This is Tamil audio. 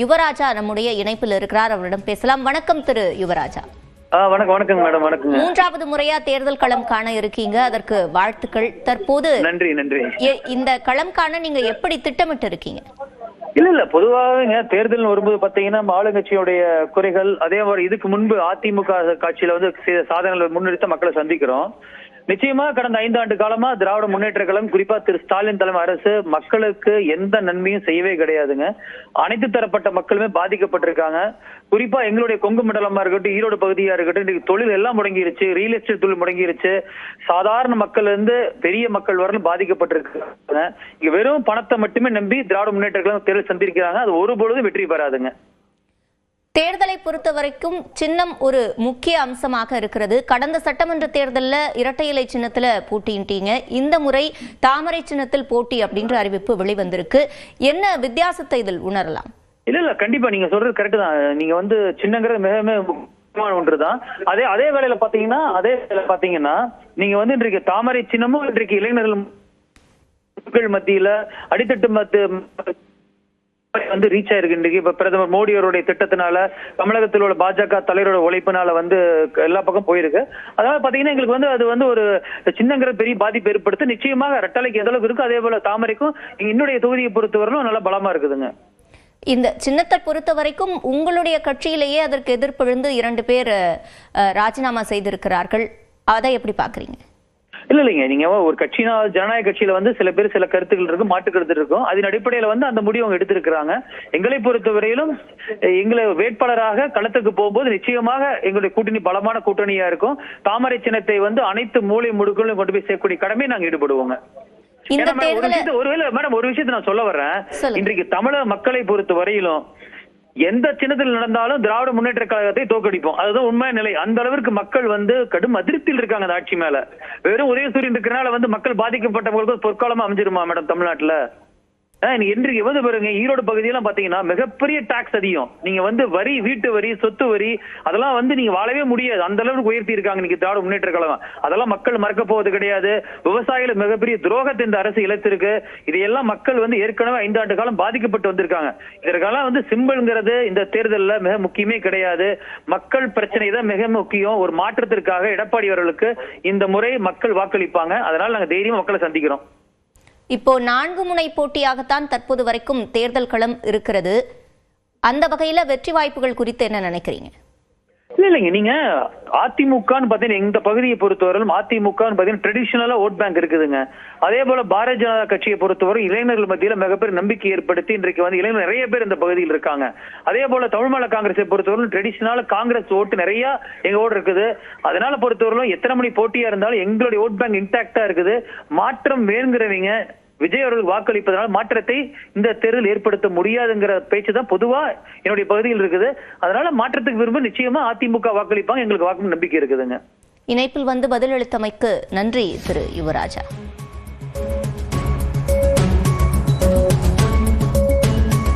யுவராஜா நம்முடைய இணைப்பில் இருக்கிறார். அவரிடம் பேசலாம். வணக்கம் திரு யுவராஜா. வணக்கம் மேடம். வணக்கம். மூன்றாவது முறையா தேர்தல் களம் காண இருக்கீங்க, அதற்கு வாழ்த்துக்கள். தற்போது நன்றி. இந்த களம் காண நீங்க எப்படி திட்டமிட்டு இருக்கீங்க? இல்ல பொதுவாக தேர்தல் வரும்போது பாத்தீங்கன்னா ஆளுங்கட்சியுடைய குறைகள், அதே மாதிரி இதுக்கு முன்பு அதிமுக காட்சியில வந்து சாதனைகளை முன்னிறுத்த மக்களை சந்திக்கிறோம். நிச்சயமா கடந்த 5 ஆண்டு காலமா திராவிட முன்னேற்ற கழகம், குறிப்பா திரு ஸ்டாலின் தலைமை அரசு மக்களுக்கு எந்த நன்மையும் செய்யவே கிடையாதுங்க. அனைத்து தரப்பட்ட மக்களுமே பாதிக்கப்பட்டிருக்காங்க. குறிப்பா எங்களுடைய கொங்கு மண்டலமா இருக்கட்டும், ஈரோடு பகுதியா இருக்கட்டும், இன்னைக்கு தொழில் எல்லாம் முடங்கிருச்சு. ரியல் எஸ்டேட் தொழில் முடங்கிருச்சு. சாதாரண மக்கள் இருந்து பெரிய மக்கள் வரலும் பாதிக்கப்பட்டிருக்காங்க. இங்க வெறும் பணத்தை மட்டுமே நம்பி திராவிட முன்னேற்ற கழகம் தேர்தல் சந்திக்கிறாங்க. அது ஒருபொழுதும் வெற்றி பெறாதுங்க. தேர்தலை பொறுத்த வரைக்கும் சின்னம் ஒரு முக்கிய அம்சமாக இருக்கிறது. கடந்த சட்டமன்ற தேர்தலில் இரட்டை இலை சின்னத்துல போட்டியிட்டீங்க. இந்த முறை தாமரை சின்னத்தில் போட்டி அப்படின்ற அறிவிப்பு வெளிவந்திருக்கு. என்ன வித்தியாசத்தை இதில் உணரலாம்? இல்ல கண்டிப்பா நீங்க சொல்றது கரெக்ட் தான். நீங்க வந்து சின்னங்கிறது மிக முக்கியமான ஒன்றுதான். அதே வேளையில பாத்தீங்கன்னா நீங்க வந்து இன்றைக்கு தாமரை சின்னமும் இன்றைக்கு இளைஞர்கள் மத்தியில அடித்தட்டு வந்து ரீச் ஆயிருக்கு. இன்றைக்கு இப்ப பிரதமர் மோடி அவருடைய திட்டத்தினால, தமிழகத்தில் உள்ள பாஜக தலைவரோட உழைப்பினால வந்து எல்லா பக்கம் போயிருக்கு. அதனால பாத்தீங்கன்னா எங்களுக்கு வந்து அது வந்து ஒரு சின்னங்கிற பெரிய பாதிப்பு ஏற்படுத்து. நிச்சயமாக ரெட்டலைக்கு எந்த அளவுக்கு இருக்கு, அதே போல தாமரைக்கும் என்னுடைய தொகுதியை பொறுத்தவரையிலும் நல்லா பலமா இருக்குதுங்க. இந்த சின்னத்தை பொறுத்த வரைக்கும் உங்களுடைய கட்சியிலேயே அதற்கு எதிர்ப்பெழுந்து 2 பேர் ராஜினாமா செய்திருக்கிறார்கள். அதை எப்படி பாக்குறீங்க? இல்லைங்க, நீங்க ஒரு கட்சினா ஜனநாயக கட்சியில வந்து சில பேர் சில கருத்துக்கள் இருக்கும், மாற்று கருத்து இருக்கும். அதன் அடிப்படையில வந்து அந்த முடிவு அவங்க எடுத்திருக்கிறாங்க. எங்களை பொறுத்தவரையிலும் எங்களை வேட்பாளராக களத்துக்கு போகும்போது நிச்சயமாக எங்களுடைய கூட்டணி பலமான கூட்டணியா இருக்கும். தாமரை சின்னத்தை வந்து அனைத்து மூலை முடுக்களும் கொண்டு போய் சேர்க்கக்கூடிய கடமை நாங்க ஈடுபடுவோங்க. ஒருவேளை மேடம் ஒரு விஷயத்தை நான் சொல்ல வர்றேன். இன்றைக்கு தமிழக மக்களை பொறுத்த வரையிலும் எந்த சின்னத்தில் நடந்தாலும் திராவிட முன்னேற்ற கழகத்தை தோக்கடிப்போம். அதுதான் உண்மையான நிலை. அந்த அளவிற்கு மக்கள் வந்து கடும் அதிருப்தியில் இருக்காங்க அந்த ஆட்சி மேல. வெறும் உதயசூரியன் இருக்கிறனால வந்து மக்கள் பாதிக்கப்பட்டவங்களுக்கு பொற்காலமா அமைஞ்சிருமா மேடம் தமிழ்நாட்டுல? இன்றைக்கு வந்து பாருங்க, ஈரோடு பகுதியெல்லாம் பாத்தீங்கன்னா மிகப்பெரிய டாக்ஸ் அதிகம். நீங்க வந்து வரி, வீட்டு வரி, சொத்து வரி, அதெல்லாம் வந்து நீங்க வாழவே முடியாது. அந்த அளவுக்கு உயர்த்தி இருக்காங்க இன்னைக்கு திராவிட முன்னேற்ற கழகம். அதெல்லாம் மக்கள் மறக்க போவது கிடையாது. விவசாயிகள் மிகப்பெரிய துரோகத்தை இந்த அரசு இழைத்திருக்கு. இதையெல்லாம் மக்கள் வந்து ஏற்கனவே 5 ஆண்டு காலம் பாதிக்கப்பட்டு வந்திருக்காங்க. இதற்கெல்லாம் வந்து சிம்பிள்ங்கிறது இந்த தேர்தலில் மிக முக்கியமே கிடையாது. மக்கள் பிரச்சனை தான் மிக முக்கியம். ஒரு மாற்றத்திற்காக எடப்பாடி அவர்களுக்கு இந்த முறை மக்கள் வாக்களிப்பாங்க. அதனால நாங்க தைரியமா மக்களை சந்திக்கிறோம். இப்போ 4 முனை போட்டியாகத்தான் தற்போது வரைக்கும் தேர்தல் களம் இருக்கிறது. அந்த வகையில வெற்றி வாய்ப்புகள் குறித்து என்ன நினைக்கிறீங்க? இல்லைங்க, நீங்க அதிமுகன்னு பாத்தீங்கன்னா இந்த பகுதியை பொறுத்தவரையிலும் அதிமுகன்னு பாத்தீங்கன்னா ட்ரெடிஷனலா ஓட் பேங்க் இருக்குதுங்க. அதே போல பாரதிய ஜனதா கட்சியை பொறுத்தவரை இளைஞர்கள் மத்தியில மிகப்பெரிய நம்பிக்கை ஏற்படுத்தி இன்றைக்கு வந்து இளைஞர்கள் நிறைய பேர் இந்த பகுதியில் இருக்காங்க. அதே போல தமிழ்மாநில காங்கிரஸை பொறுத்தவரையிலும் ட்ரெடிஷனலா காங்கிரஸ் ஓட்டு நிறைய எங்க ஓட்டு இருக்குது. அதனால பொறுத்தவரையிலும் எத்தனை மணி போட்டியா இருந்தாலும் எங்களுடைய ஓட் பேங்க் இன்டாக்டா இருக்குது. மாற்றம் வேணுங்கிறவங்க விஜய் அவர்கள் வாக்களிப்பதனால் மாற்றத்தை இந்த தேர்தல் ஏற்படுத்த முடியாதுங்கிற பேச்சு தான் பொதுவா என்னுடைய பகுதியில் இருக்குது. அதனால மாற்றத்துக்கு விரும்ப நிச்சயமா அதிமுக வாக்களிப்பாங்க. எங்களுக்கு வாக்கு நம்பிக்கை இருக்குதுங்க. இணைப்பில் வந்து பதிலளித்தமைக்கு நன்றி திரு யுவராஜா.